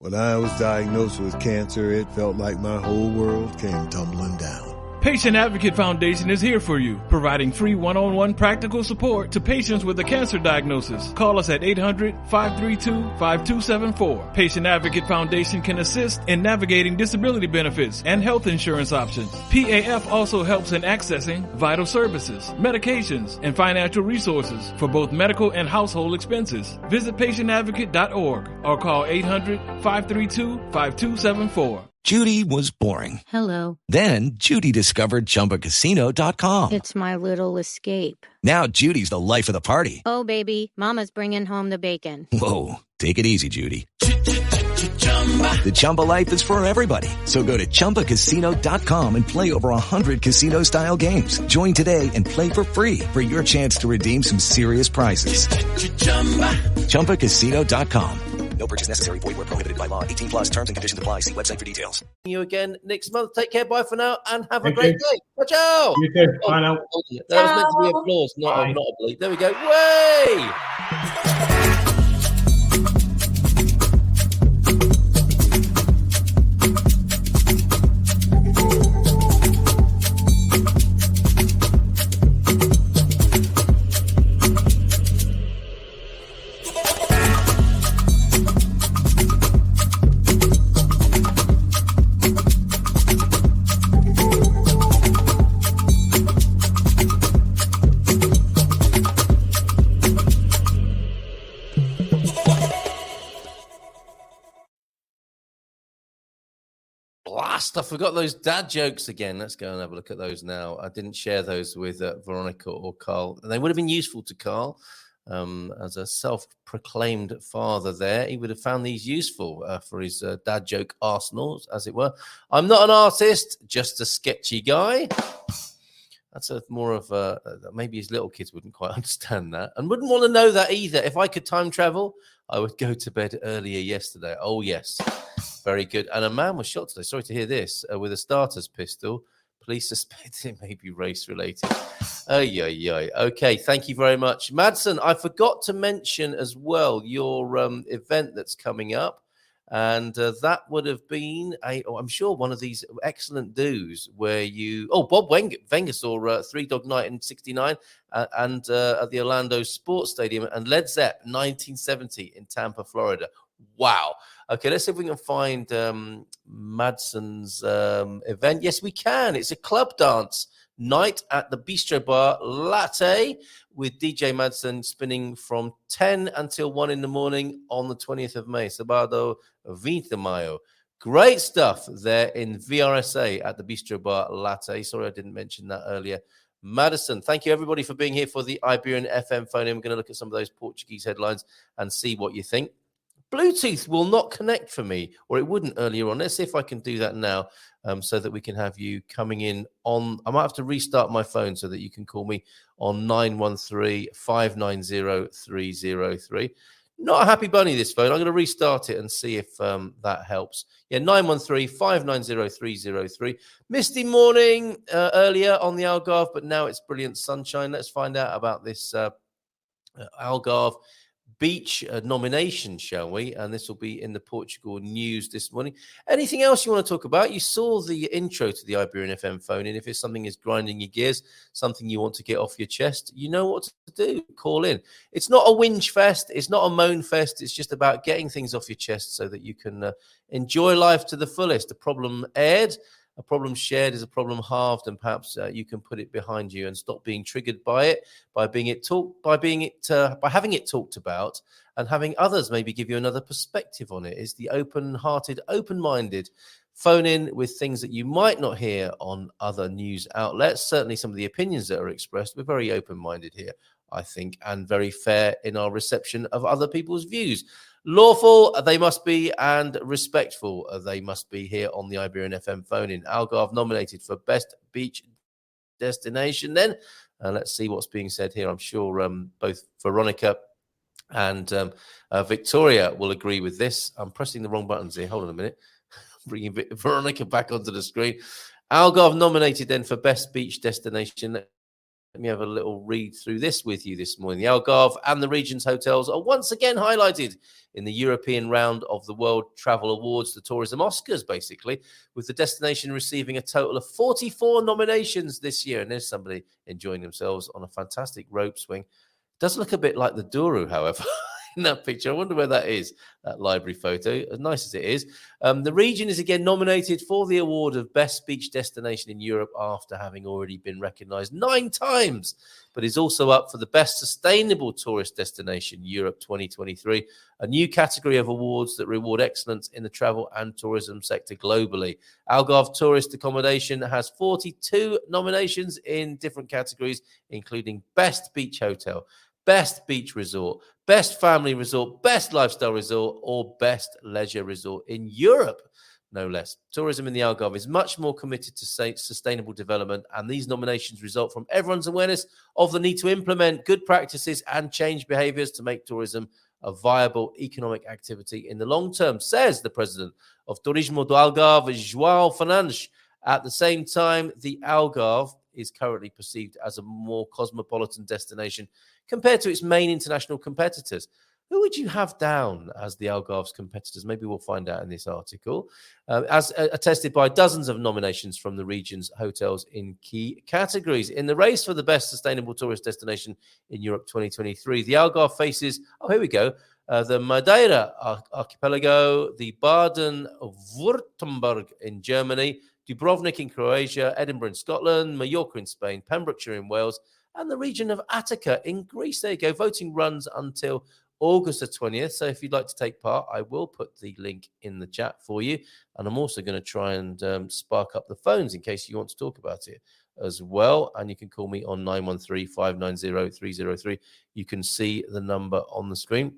When I was diagnosed with cancer, it felt like my whole world came tumbling down. Patient Advocate Foundation is here for you, providing free one-on-one practical support to patients with a cancer diagnosis. Call us at 800-532-5274. Patient Advocate Foundation can assist in navigating disability benefits and health insurance options. PAF also helps in accessing vital services, medications, and financial resources for both medical and household expenses. Visit patientadvocate.org or call 800-532-5274. Judy was boring. Hello. Then Judy discovered ChumbaCasino.com. It's my little escape. Now Judy's the life of the party. Oh, baby, mama's bringing home the bacon. Whoa, take it easy, Judy. The Chumba life is for everybody. So go to ChumbaCasino.com and play over 100 casino-style games. Join today and play for free for your chance to redeem some serious prizes. ChumbaCasino.com. No purchase necessary. Void where prohibited by law. 18 plus terms and conditions apply. See website for details. You again next month. Take care. Bye for now and have a great day. Ciao. You too. Bye now. That was meant to be applause, not a bleep. There we go. Way! I forgot those dad jokes again. Let's go and have a look at those now. I didn't share those with Veronica or Carl. They would have been useful to Carl as a self-proclaimed father there. He would have found these useful for his dad joke arsenal, as it were. I'm not an artist, just a sketchy guy. That's more of a, maybe his little kids wouldn't quite understand that and wouldn't want to know that either. If I could time travel, I would go to bed earlier yesterday. Oh, yes. Very good. And a man was shot today. Sorry to hear this. With a starter's pistol. Police suspect it may be race-related. Okay, thank you very much. Madsen, I forgot to mention as well your event that's coming up. And that would have been, I'm sure, one of these excellent do's where you... Oh, Bob Wenger saw Three Dog Night in 69 and at the Orlando Sports Stadium and Led Zepp 1970 in Tampa, Florida. Wow. Okay, let's see if we can find Madsen's event. Yes, we can. It's a club dance night at the Bistro Bar Latte with DJ Madsen spinning from 10 until 1 in the morning on the 20th of May. Sábado 20 de Mayo. Great stuff there in VRSA at the Bistro Bar Latte. Sorry I didn't mention that earlier. Madison, thank you everybody for being here for the Iberian FM phone-in. We're going to look at some of those Portuguese headlines and see what you think. Bluetooth will not connect for me, or it wouldn't earlier on. Let's see if I can do that now so that we can have you coming in on... I might have to restart my phone so that you can call me on 913-590-303. Not a happy bunny, this phone. I'm going to restart it and see if that helps. Yeah, 913-590-303. Misty morning earlier on the Algarve, but now it's brilliant sunshine. Let's find out about this Algarve beach nomination, shall we? And this will be in the Portugal news this morning. Anything else you want to talk about? You saw the intro to the Iberian FM phone-in. If it's something is grinding your gears, something you want to get off your chest, you know what to do. Call in. It's not a whinge fest. It's not a moan fest. It's just about getting things off your chest so that you can enjoy life to the fullest. A problem aired, a problem shared is a problem halved, and perhaps you can put it behind you and stop being triggered by it, by having it talked about, and having others maybe give you another perspective on it. Is the open-hearted, open-minded phone in with things that you might not hear on other news outlets. Certainly, some of the opinions that are expressed, we're very open-minded here, I think, and very fair in our reception of other people's views. Lawful, they must be, and respectful, they must be here on the Iberian FM phone-in. Algarve nominated for Best Beach Destination then. Let's see what's being said here. I'm sure both Veronica and Victoria will agree with this. I'm pressing the wrong buttons here. Hold on a minute. Bringing Veronica back onto the screen. Algarve nominated then for Best Beach Destination. Let me have a little read through this with you this morning. The Algarve and the region's hotels are once again highlighted in the European round of the World Travel Awards, the Tourism Oscars, basically, with the destination receiving a total of 44 nominations this year. And there's somebody enjoying themselves on a fantastic rope swing. Does look a bit like the Douro, however, in that picture. I wonder where that is, that library photo, as nice as it is. The region is again nominated for the award of Best Beach Destination in Europe after having already been recognised 9 times, but is also up for the Best Sustainable Tourist Destination Europe 2023, a new category of awards that reward excellence in the travel and tourism sector globally. Algarve Tourist Accommodation has 42 nominations in different categories, including Best Beach Hotel, Best Beach Resort, Best Family Resort, Best Lifestyle Resort, or Best Leisure Resort in Europe, no less. Tourism in the Algarve is much more committed to sustainable development, and these nominations result from everyone's awareness of the need to implement good practices and change behaviors to make tourism a viable economic activity in the long term, says the president of Turismo do Algarve, João Fernandes. At the same time, the Algarve is currently perceived as a more cosmopolitan destination compared to its main international competitors. Who would you have down as the Algarve's competitors? Maybe we'll find out in this article. As attested by dozens of nominations from the region's hotels in key categories. In the race for the best sustainable tourist destination in Europe 2023, the Algarve faces, here we go, the Madeira archipelago, the Baden-Württemberg in Germany, Dubrovnik in Croatia, Edinburgh in Scotland, Mallorca in Spain, Pembrokeshire in Wales, and the region of Attica in Greece. There you go. Voting runs until August the 20th. So if you'd like to take part, I will put the link in the chat for you. And I'm also going to try and spark up the phones in case you want to talk about it as well. And you can call me on 913-590-303. You can see the number on the screen.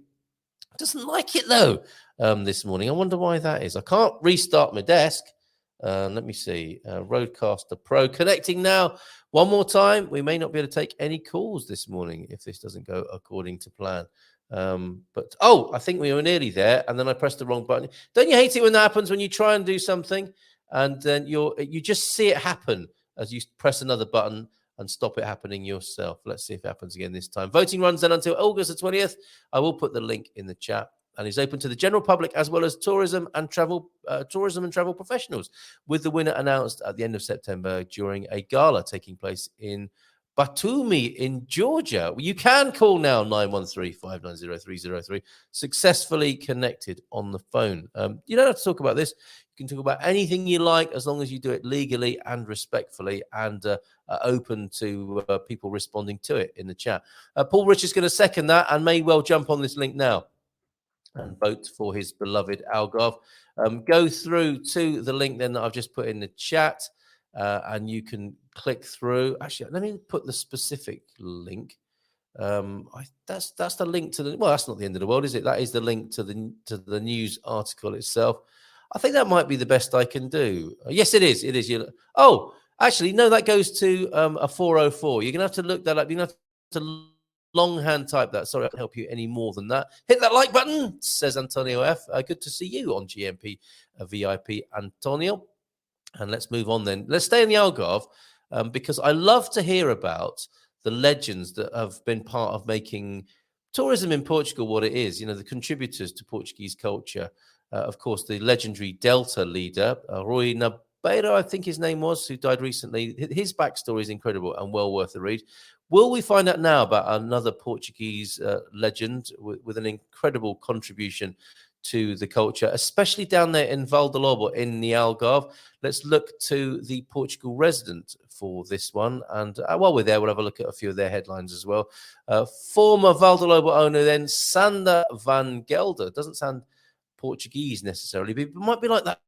Doesn't like it, though, this morning. I wonder why that is. I can't restart my desk. Let me see. Roadcaster Pro connecting now. One more time. We may not be able to take any calls this morning if this doesn't go according to plan. But I think we were nearly there, and then I pressed the wrong button. Don't you hate it when that happens, when you try and do something and then you just see it happen as you press another button and stop it happening yourself? Let's see if it happens again this time. Voting runs then until August the 20th. I will put the link in the chat. And is open to the general public as well as tourism and travel professionals, with the winner announced at the end of September during a gala taking place in Batumi in Georgia. You can call now 913-590-303. Successfully connected on the phone. You don't have to talk about this. You can talk about anything you like as long as you do it legally and respectfully and open to people responding to it in the chat. Paul Rich is going to second that and may well jump on this link now and vote for his beloved Algarve. Go through to the link then that I've just put in the chat, and you can click through. Actually, let me put the specific link. That's the link to the. Well, that's not the end of the world, is it? That is the link to the news article itself. I think that might be the best I can do. Yes, it is. It is. Actually, no, that goes to a 404. You're gonna have to look that up. You're gonna have to longhand type that. Sorry, I can't help you any more than that. Hit that like button, says Antonio F. Good to see you on GMP VIP, Antonio. And let's move on then. Let's stay in the Algarve because I love to hear about the legends that have been part of making tourism in Portugal what it is. You know, the contributors to Portuguese culture. Of course, the legendary Delta leader, Rui Nabeiro, I think his name was, who died recently. His backstory is incredible and well worth a read. Will we find out now about another Portuguese legend with an incredible contribution to the culture, especially down there in Val de Lobo in the Algarve? Let's look to the Portugal resident for this one. And while we're there, we'll have a look at a few of their headlines as well. Former Val de Lobo owner then, Sander van Gelder. Doesn't sound Portuguese necessarily, but it might be like that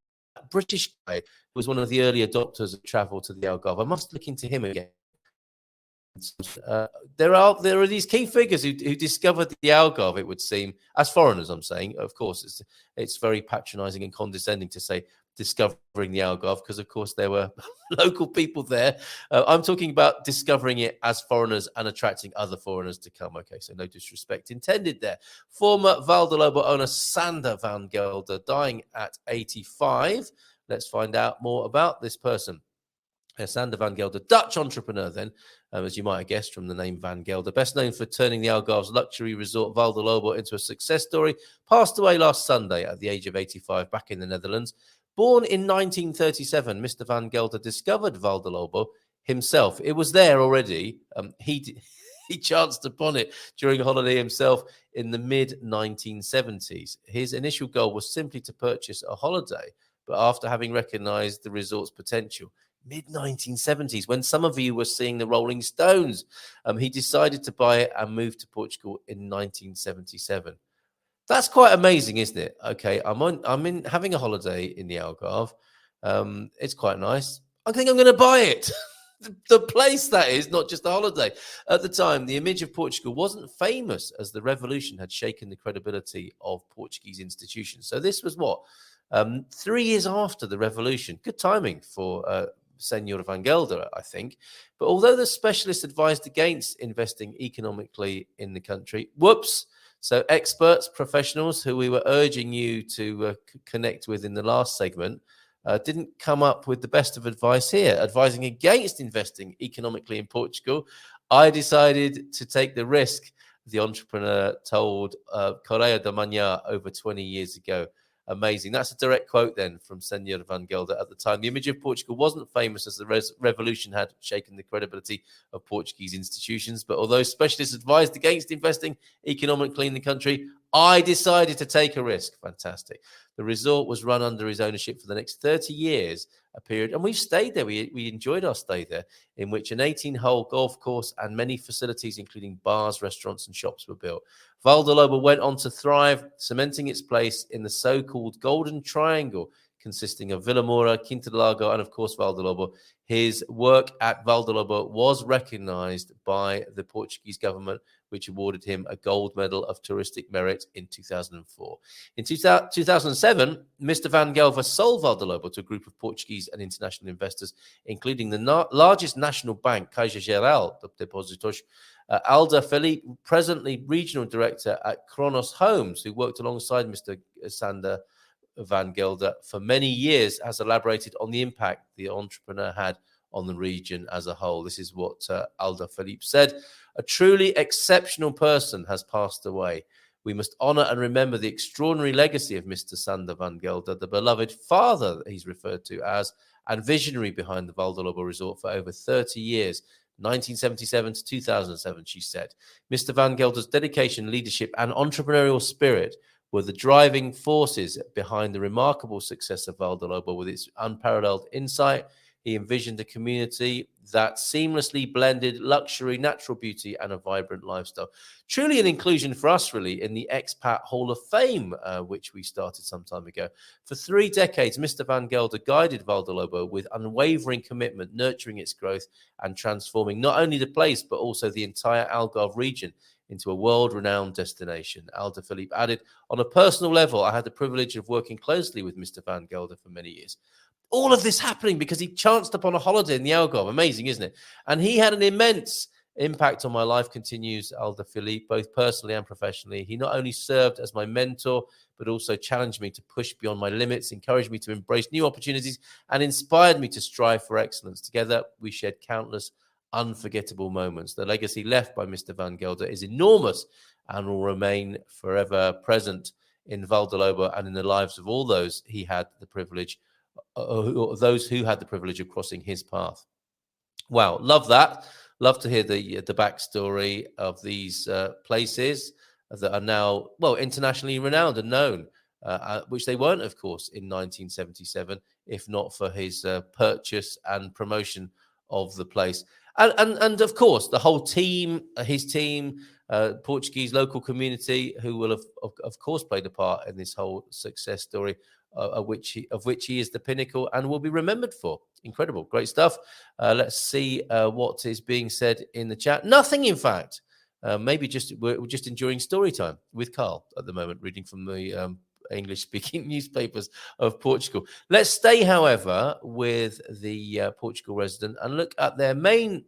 British guy who was one of the early adopters of travel to the Algarve. I must look into him again. There are these key figures who discovered the Algarve, it would seem, as foreigners. I'm saying, of course, it's very patronising and condescending to say discovering the Algarve because, of course, there were local people there. I'm talking about discovering it as foreigners and attracting other foreigners to come. Okay, so no disrespect intended there. Former Val de Lobo owner Sander van Gelder dying at 85. Let's find out more about this person. Sander van Gelder, Dutch entrepreneur then, as you might have guessed from the name Van Gelder, best known for turning the Algarve's luxury resort Val de Lobo into a success story, passed away last Sunday at the age of 85 back in the Netherlands. Born in 1937, Mr. Van Gelder discovered Val de Lobo himself. It was there already. He chanced upon it during a holiday himself in the mid-1970s. His initial goal was simply to purchase a holiday, but after having recognized the resort's potential, mid-1970s, when some of you were seeing the Rolling Stones, he decided to buy it and move to Portugal in 1977. That's quite amazing, isn't it? Okay, I'm in having a holiday in the Algarve. It's quite nice. I think I'm going to buy it. The place, that is, not just a holiday. At the time, the image of Portugal wasn't famous, as the revolution had shaken the credibility of Portuguese institutions. So this was what? 3 years after the revolution. Good timing for Senor Van Gelder, I think. But although the specialists advised against investing economically in the country, whoops. So experts, professionals who we were urging you to connect with in the last segment didn't come up with the best of advice here, advising against investing economically in Portugal. I decided to take the risk, the entrepreneur told Correio da Manhã over 20 years ago. Amazing. That's a direct quote then from Senor Van Gelder at the time. The image of Portugal wasn't famous, as the revolution had shaken the credibility of Portuguese institutions. But although specialists advised against investing economically in the country, I decided to take a risk. Fantastic. The resort was run under his ownership for the next 30 years, a period, and we've stayed there. We enjoyed our stay there, in which an 18-hole golf course and many facilities, including bars, restaurants, and shops, were built. Val de Lobo went on to thrive, cementing its place in the so-called Golden Triangle, consisting of Vila Moura, Quinta do Lago, and of course Val de Lobo. His work at Val de Lobo was recognized by the Portuguese government, which awarded him a gold medal of touristic merit in 2004. In 2007, Mr. Van Gelder sold Val de Lobo to a group of Portuguese and international investors, including the largest national bank, Caixa Geral de Depósitos, Alda Felipe, presently regional director at Kronos Homes, who worked alongside Mr. Sander Van Gelder for many years, has elaborated on the impact the entrepreneur had on the region as a whole. This is what Alda Felipe said. A truly exceptional person has passed away. We must honor and remember the extraordinary legacy of Mr. Sander Van Gelder, the beloved father that he's referred to as, and visionary behind the Val de Lobo resort for over 30 years. 1977 to 2007, she said. Mr. Van Gelder's dedication, leadership, and entrepreneurial spirit were the driving forces behind the remarkable success of Val de Lobo. With its unparalleled insight, he envisioned a community that seamlessly blended luxury, natural beauty, and a vibrant lifestyle. Truly an inclusion for us, really, in the Expat Hall of Fame, which we started some time ago. For 3 decades, Mr. Van Gelder guided Val de Lobo with unwavering commitment, nurturing its growth and transforming not only the place, but also the entire Algarve region into a world-renowned destination. Alda Felipe added, on a personal level, I had the privilege of working closely with Mr. Van Gelder for many years. All of this happening because he chanced upon a holiday in the Algarve. Amazing, isn't it? And he had an immense impact on my life, continues Alda Felipe, both personally and professionally. He not only served as my mentor, but also challenged me to push beyond my limits, encouraged me to embrace new opportunities, and inspired me to strive for excellence. Together, we shared countless unforgettable moments. The legacy left by Mr. Van Gelder is enormous and will remain forever present in Val de Lobo and in the lives of all those he had the privilege those who had the privilege of crossing his path. Wow, love that. Love to hear the backstory of these places that are now, well, internationally renowned and known, which they weren't, of course, in 1977, if not for his purchase and promotion of the place. And of course, the whole team, his team, Portuguese local community, who will have, of course, played a part in this whole success story, of which he is the pinnacle and will be remembered for. Incredible, great stuff. Let's see what is being said in the chat. Nothing, in fact. Maybe we're just enjoying story time with Carl at the moment, reading from the English-speaking newspapers of Portugal. Let's stay, however, with the Portugal Resident and look at their main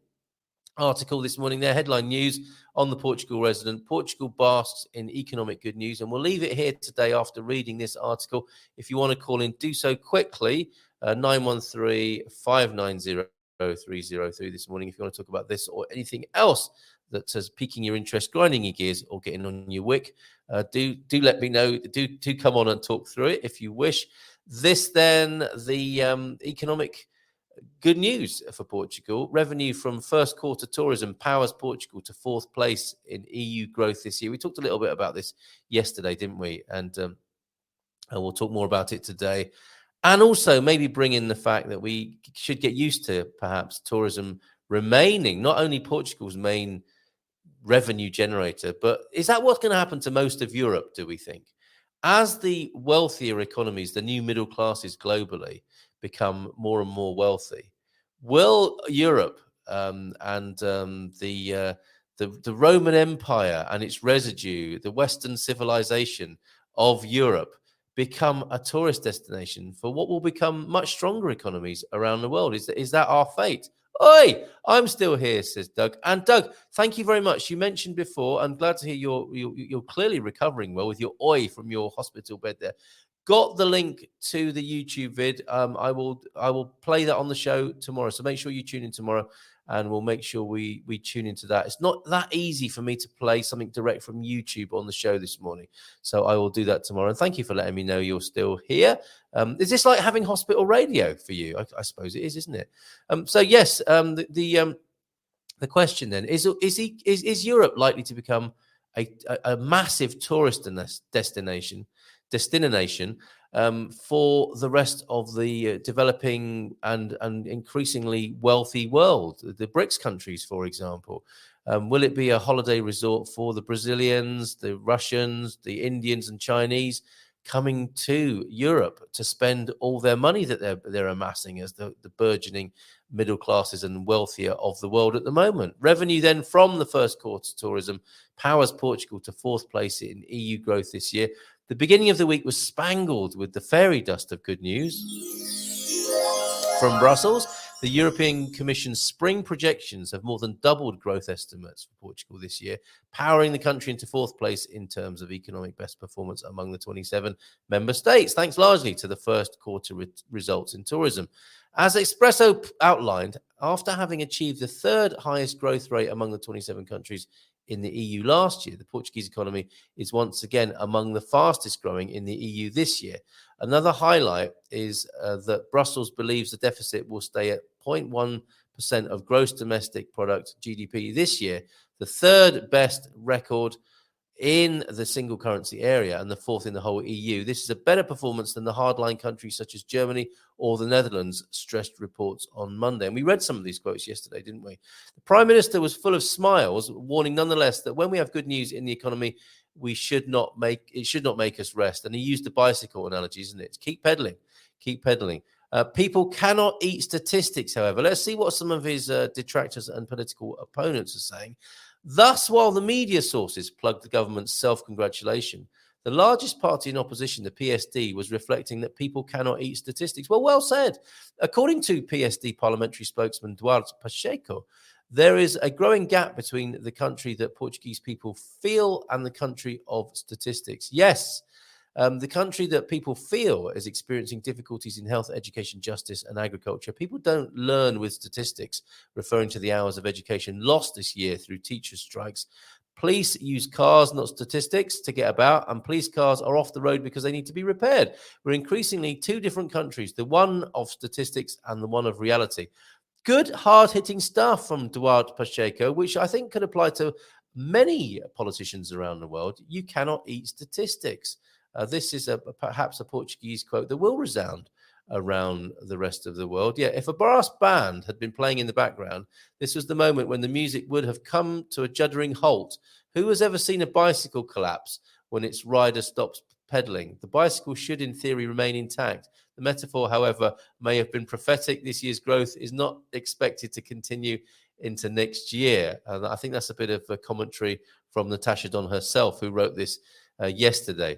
article this morning, their headline news on the Portugal Resident. Portugal basks in economic good news, and we'll leave it here today after reading this article. If you want to call in, do so quickly, 913-590 0303 this morning if you want to talk about this or anything else that says piquing your interest, grinding your gears, or getting on your wick. Do let me know. Do come on and talk through it if you wish. This then, the economic good news for Portugal. Revenue from first quarter tourism powers Portugal to fourth place in EU growth this year. We talked a little bit about this yesterday, didn't we? And we'll talk more about it today. And also maybe bring in the fact that we should get used to perhaps tourism remaining not only Portugal's main revenue generator, but is that what's going to happen to most of Europe, do we think? As the wealthier economies, the new middle classes globally, become more and more wealthy, will Europe and the Roman Empire and its residue, the Western civilization of Europe, become a tourist destination for what will become much stronger economies around the world? Is that our fate? Oi, I'm still here, says Doug. And Doug, thank you very much. You mentioned before, I'm glad to hear you're clearly recovering well with your oi from your hospital bed there. Got the link to the YouTube vid. I will play that on the show tomorrow. So make sure you tune in tomorrow, and we'll make sure we tune into that. It's not that easy for me to play something direct from YouTube on the show this morning. So I will do that tomorrow. And thank you for letting me know you're still here. Is this like having hospital radio for you? I suppose it is, isn't it? So yes, the question then is Europe likely to become a massive tourist destination for the rest of the developing and increasingly wealthy world, the BRICS countries, for example? Will it be a holiday resort for the Brazilians, the Russians, the Indians and Chinese coming to Europe to spend all their money that they're amassing as the burgeoning middle classes and wealthier of the world at the moment? Revenue then from the first quarter tourism powers Portugal to fourth place in EU growth this year. The beginning of the week was spangled with the fairy dust of good news from Brussels. The European Commission's spring projections have more than doubled growth estimates for Portugal this year, powering the country into fourth place in terms of economic best performance among the 27 member states, thanks largely to the first quarter results in tourism. As Expresso outlined, after having achieved the third highest growth rate among the 27 countries in the EU last year, the Portuguese economy is once again among the fastest growing in the EU this year. Another highlight is that Brussels believes the deficit will stay at 0.1% of gross domestic product, GDP, this year, the third best record in the single currency area and the fourth in the whole EU. This is a better performance than the hardline countries such as Germany or the Netherlands, stressed reports on Monday. And we read some of these quotes yesterday, didn't we? The Prime Minister was full of smiles, warning nonetheless that when we have good news in the economy, it should not make us rest. And he used the bicycle analogy, isn't it? Keep pedaling. People cannot eat statistics, however. Let's see what some of his detractors and political opponents are saying. Thus, while the media sources plugged the government's self-congratulation, the largest party in opposition, the PSD, was reflecting that people cannot eat statistics. Well said. According to PSD parliamentary spokesman Duarte Pacheco, there is a growing gap between the country that Portuguese people feel and the country of statistics. Yes, the country that people feel is experiencing difficulties in health, education, justice, and agriculture. People don't learn with statistics, referring to the hours of education lost this year through teacher strikes. Police use cars, not statistics, to get about, and police cars are off the road because they need to be repaired. We're increasingly two different countries, the one of statistics and the one of reality. Good, hard-hitting stuff from Duarte Pacheco, which I think could apply to many politicians around the world. You cannot eat statistics. This is perhaps a Portuguese quote that will resound around the rest of the world. Yeah, if a brass band had been playing in the background, this was the moment when the music would have come to a juddering halt. Who has ever seen a bicycle collapse when its rider stops pedaling? The bicycle should, in theory, remain intact. The metaphor, however, may have been prophetic. This year's growth is not expected to continue into next year. And I think that's a bit of a commentary from Natasha Don herself, who wrote this yesterday.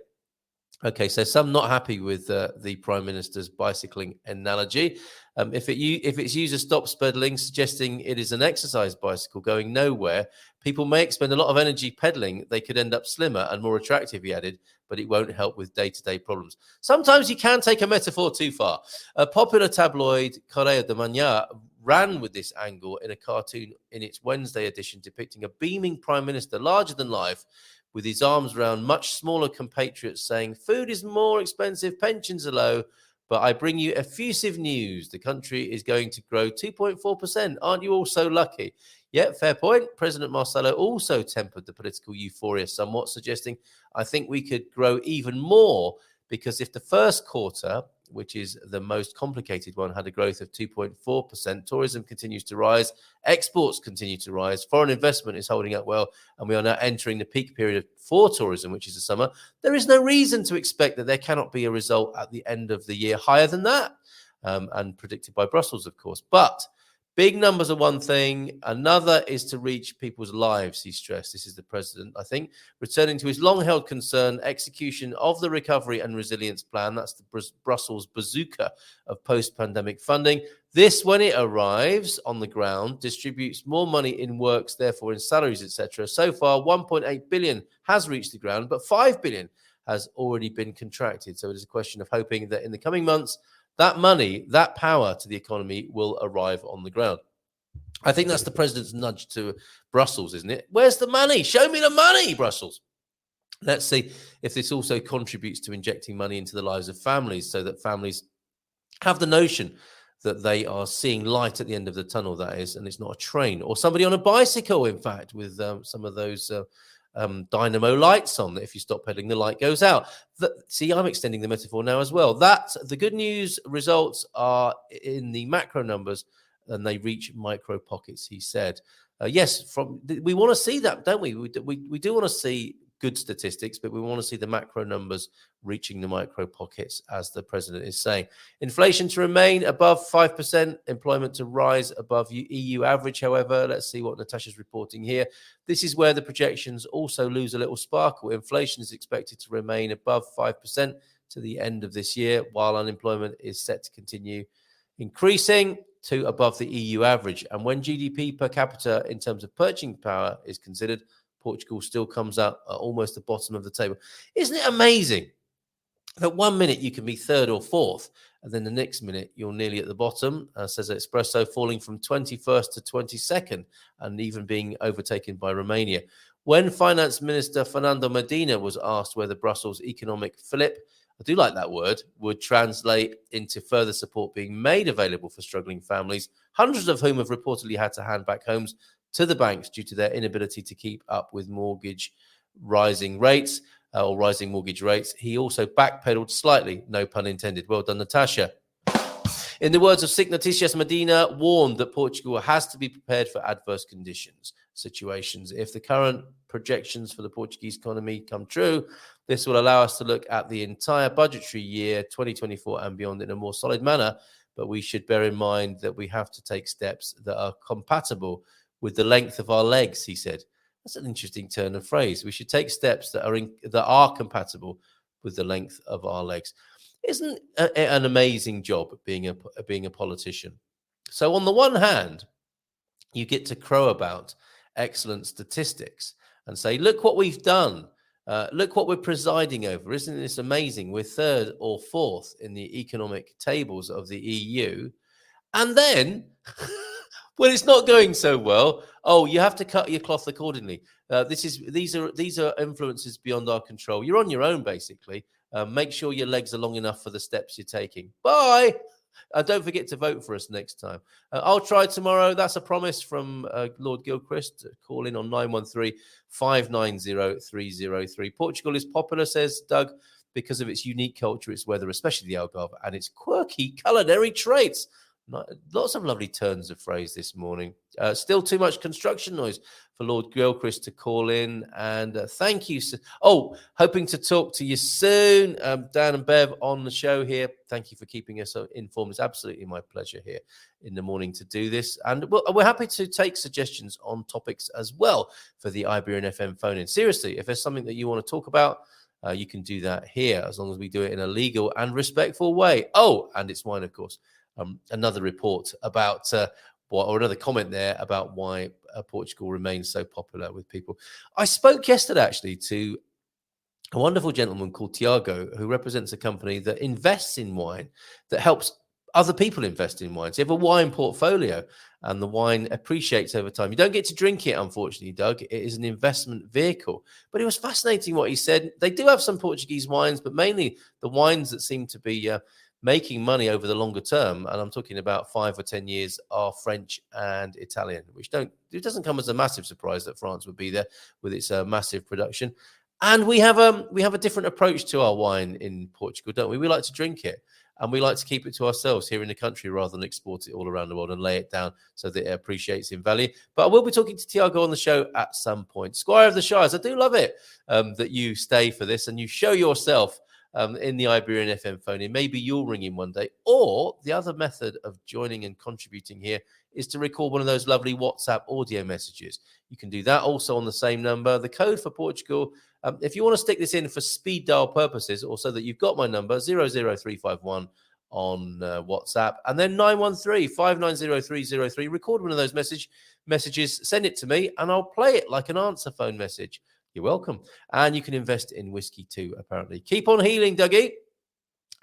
Okay, so some not happy with the Prime Minister's bicycling analogy. If its user stops pedaling, suggesting it is an exercise bicycle going nowhere, people may expend a lot of energy pedaling. They could end up slimmer and more attractive, he added, but it won't help with day-to-day problems. Sometimes you can take a metaphor too far. A popular tabloid, Correio da Manhã, ran with this angle in a cartoon in its Wednesday edition, depicting a beaming prime minister larger than life with his arms around much smaller compatriots, saying, "Food is more expensive, pensions are low, but I bring you effusive news. The country is going to grow 2.4%. Aren't you all so lucky?" Yeah, fair point. President Marcelo also tempered the political euphoria somewhat, suggesting, "I think we could grow even more, because if the first quarter, which is the most complicated one, had a growth of 2.4%, tourism continues to rise, exports continue to rise, foreign investment is holding up well, and we are now entering the peak period for tourism, which is the summer, there is no reason to expect that there cannot be a result at the end of the year higher than that," and predicted by Brussels, of course. But big numbers are one thing. Another is to reach people's lives, he stressed. This is the president, I think, returning to his long-held concern, execution of the recovery and resilience plan. That's the Brussels bazooka of post-pandemic funding. This, when it arrives on the ground, distributes more money in works, therefore in salaries, etc. So far, 1.8 billion has reached the ground, but 5 billion has already been contracted. So it is a question of hoping that in the coming months, that money, that power to the economy will arrive on the ground. I think that's the president's nudge to Brussels, isn't it? Where's the money? Show me the money, Brussels. Let's see if this also contributes to injecting money into the lives of families, so that families have the notion that they are seeing light at the end of the tunnel, that is, and it's not a train or somebody on a bicycle, in fact, with some of those dynamo lights on, that if you stop pedaling, the light goes out. See, I'm extending the metaphor now as well. The good news results are in the macro numbers, and they reach micro pockets, he said. Yes, we want to see that, don't we? We do want to see good statistics, but we want to see the macro numbers reaching the micro pockets, as the president is saying. Inflation to remain above 5%, employment to rise above EU average, however. Let's see what Natasha's reporting here. This is where the projections also lose a little sparkle. Inflation is expected to remain above 5% to the end of this year, while unemployment is set to continue increasing to above the EU average. And when GDP per capita in terms of purchasing power is considered, Portugal still comes out at almost the bottom of the table. Isn't it amazing that 1 minute you can be third or fourth, and then the next minute you're nearly at the bottom, says Espresso, falling from 21st to 22nd and even being overtaken by Romania. When Finance Minister Fernando Medina was asked whether Brussels' economic flip, I do like that word, would translate into further support being made available for struggling families, hundreds of whom have reportedly had to hand back homes to the banks due to their inability to keep up with rising mortgage rates. He also backpedaled slightly, no pun intended. Well done, Natasha. In the words of SIC Noticias, Medina warned that Portugal has to be prepared for adverse situations. If the current projections for the Portuguese economy come true, this will allow us to look at the entire budgetary year 2024 and beyond in a more solid manner. But we should bear in mind that we have to take steps that are compatible with the length of our legs, he said. That's an interesting turn of phrase. We should take steps that are compatible with the length of our legs. Isn't it an amazing job being a politician? So on the one hand, you get to crow about excellent statistics and say, look what we've done. Look what we're presiding over. Isn't this amazing? We're third or fourth in the economic tables of the EU. And then when it's not going so well, you have to cut your cloth accordingly. These are influences beyond our control. You're on your own, basically. Make sure your legs are long enough for the steps you're taking. Bye. Don't forget to vote for us next time. I'll try tomorrow. That's a promise from Lord Gilchrist. Call in on 913-590-303. Portugal is popular, says Doug, because of its unique culture, its weather, especially the Algarve, and its quirky culinary traits. Lots of lovely turns of phrase this morning. Still too much construction noise for Lord Gilchrist to call in. And thank you. Hoping to talk to you soon. Dan and Bev on the show here. Thank you for keeping us informed. It's absolutely my pleasure here in the morning to do this. And we're happy to take suggestions on topics as well for the Iberian FM phone-in. Seriously, if there's something that you want to talk about, you can do that here, as long as we do it in a legal and respectful way. And it's mine, of course. Another report about, another comment there about why Portugal remains so popular with people. I spoke yesterday, actually, to a wonderful gentleman called Tiago, who represents a company that invests in wine, that helps other people invest in wines. You have a wine portfolio and the wine appreciates over time. You don't get to drink it, unfortunately, Doug. It is an investment vehicle. But it was fascinating what he said. They do have some Portuguese wines, but mainly the wines that seem to be making money over the longer term, and I'm talking about 5 or 10 years, are French and Italian, it doesn't come as a massive surprise that France would be there with its massive production. And we have a different approach to our wine in Portugal, don't we? We like to drink it, and we like to keep it to ourselves here in the country rather than export it all around the world and lay it down so that it appreciates in value. But I will be talking to Tiago on the show at some point. Squire of the Shires, I do love it that you stay for this and you show yourself in the Iberian FM phone-in. Maybe you'll ring in one day. Or the other method of joining and contributing here is to record one of those lovely WhatsApp audio messages. You can do that also on the same number. The code for Portugal, if you want to stick this in for speed dial purposes, or so that you've got my number, 00351 on WhatsApp, and then 913-590-303. Record one of those messages, send it to me, and I'll play it like an answer phone message. You're welcome. And you can invest in whiskey too, apparently. Keep on healing, Dougie.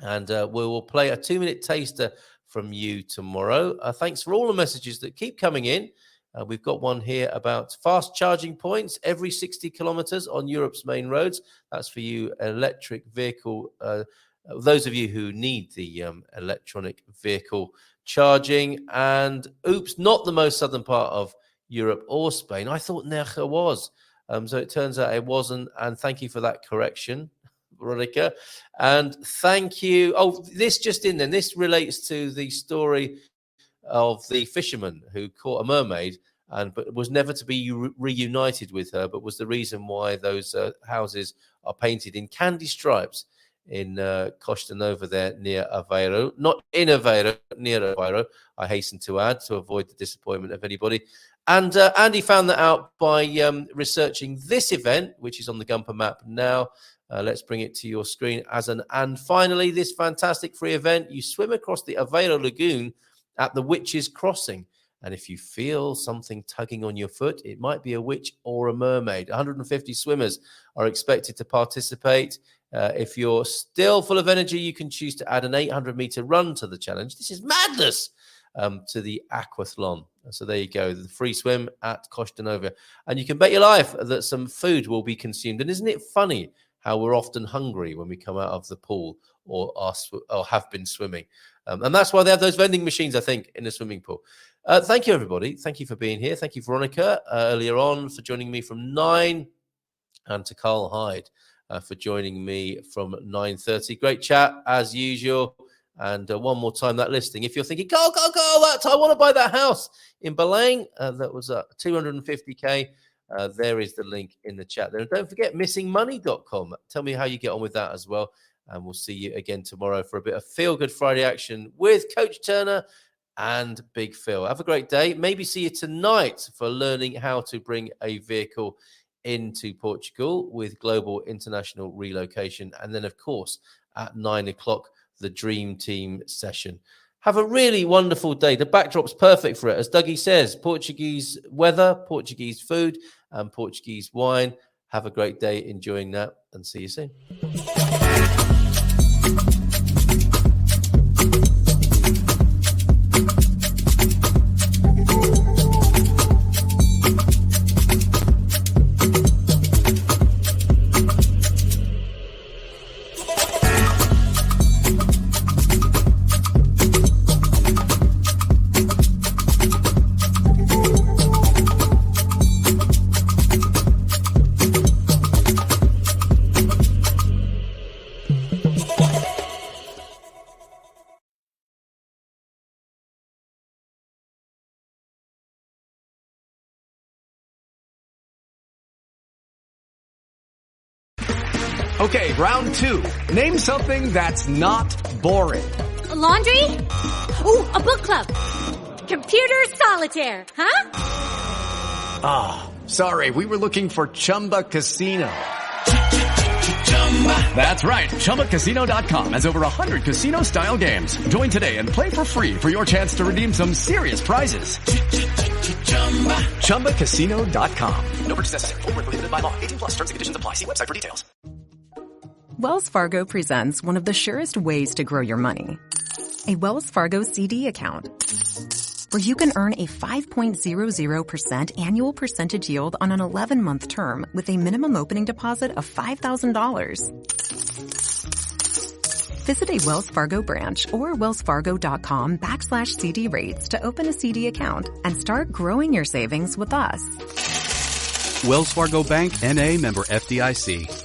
And we will play a 2-minute taster from you tomorrow. Thanks for all the messages that keep coming in. We've got one here about fast charging points every 60 kilometers on Europe's main roads. That's for you electric vehicle, those of you who need the electronic vehicle charging. And oops, not the most southern part of Europe or Spain. I thought Nerja was. So it turns out it wasn't. And thank you for that correction, Veronica. And thank you. Oh, this just in then. This relates to the story of the fisherman who caught a mermaid but was never to be reunited with her, but was the reason why those houses are painted in candy stripes in Costa Nova there near Aveiro. Not in Aveiro, near Aveiro, I hasten to add, to avoid the disappointment of anybody. And Andy found that out by researching this event, which is on the Gumper map now. Let's bring it to your screen and finally, this fantastic free event. You swim across the Aveiro Lagoon at the Witch's Crossing. And if you feel something tugging on your foot, it might be a witch or a mermaid. 150 swimmers are expected to participate. If you're still full of energy, you can choose to add an 800-meter run to the challenge. This is madness. To the aquathlon. So there you go, the free swim at Costa Nova. And you can bet your life that some food will be consumed. And isn't it funny how we're often hungry when we come out of the pool or have been swimming? And that's why they have those vending machines, I think, in the swimming pool. Thank you, everybody. Thank you for being here. Thank you, Veronica, earlier on for joining me from 9, and to Carl Hyde for joining me from 9:30. Great chat, as usual. And one more time, that listing. If you're thinking, go, I want to buy that house in Belém, that was 250K. There is the link in the chat there. And don't forget, missingmoney.com. Tell me how you get on with that as well. And we'll see you again tomorrow for a bit of Feel Good Friday action with Coach Turner and Big Phil. Have a great day. Maybe see you tonight for learning how to bring a vehicle into Portugal with global international relocation. And then, of course, at 9 o'clock, the Dream Team session. Have a really wonderful day. The backdrop's perfect for it. As Dougie says, Portuguese weather, Portuguese food, and Portuguese wine. Have a great day enjoying that, and see you soon. Okay, round 2. Name something that's not boring. A laundry? Ooh, a book club. Computer solitaire, huh? Ah, sorry, we were looking for Chumba Casino. That's right, ChumbaCasino.com has over 100 casino-style games. Join today and play for free for your chance to redeem some serious prizes. ChumbaCasino.com. No purchase necessary. Void where prohibited by law. 18+ terms and conditions apply. See website for details. Wells Fargo presents one of the surest ways to grow your money. a Wells Fargo CD account, where you can earn a 5.00% annual percentage yield on an 11-month term with a minimum opening deposit of $5,000. Visit a Wells Fargo branch or wellsfargo.com/CD rates to open a CD account and start growing your savings with us. Wells Fargo Bank, N.A., member FDIC.